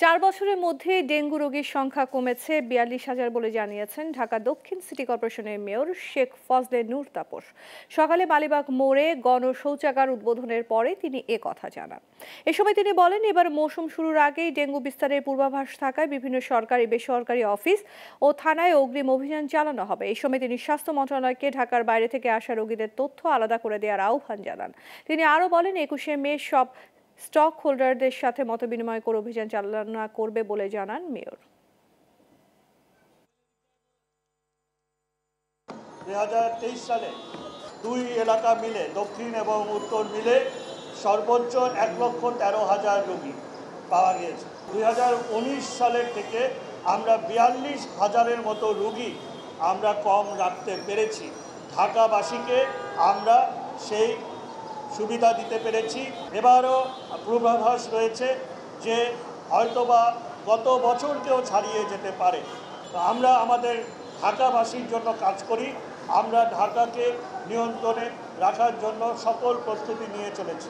৪ বছরের মধ্যে ডেঙ্গু রোগীর সংখ্যা কমেছে ৪২,০০০ বলে জানিয়েছেন ঢাকা দক্ষিণ সিটি কর্পোরেশনের মেয়র শেখ ফজলে নূর তাপস। সকালে মালিবাগ মোড়ে গণশৌচাগার উদ্বোধনের পরে তিনি কথা জানান। এ সময় তিনি বলেন, এবার মৌসুম শুরুর আগেই ডেঙ্গু বিস্তারের পূর্বাভাস থাকায় বিভিন্ন সরকারি বেসরকারি অফিস ও থানায় অগ্রিম অভিযান চালানো হবে। এই সময় তিনি স্বাস্থ্য মন্ত্রণালয়কে ঢাকার বাইরে থেকে আসা রোগীদের তথ্য আলাদা করে দেওয়ার আহ্বান জানান। তিনি আরও বলেন, ২১শে মে সব স্টক হোল্ডারদের সাথে মতবিনিময় করে অভিযান চালনা করবে বলে জানান মেয়র। ২০২৩ সালে দুই এলাকা মিলে, দক্ষিণ এবং উত্তর মিলে সর্বোচ্চ ১,১৩,০০০ রোগী পাওয়া গিয়েছে। ২০১৯ সালের থেকে আমরা ৪২,০০০-এর মতো রোগী আমরা কম রাখতে পেরেছি। ঢাকাবাসীকে আমরা সেই সুবিধা দিতে পেরেছি। এবারও পূর্বাভাস রয়েছে যে হয়তোবা গত বছরকেও ছাড়িয়ে যেতে পারে। আমরা আমাদের ঢাকাবাসীর জন্য কাজ করি। আমরা ঢাকাকে নিয়ন্ত্রণে রাখার জন্য সকল প্রস্তুতি নিয়ে চলেছি।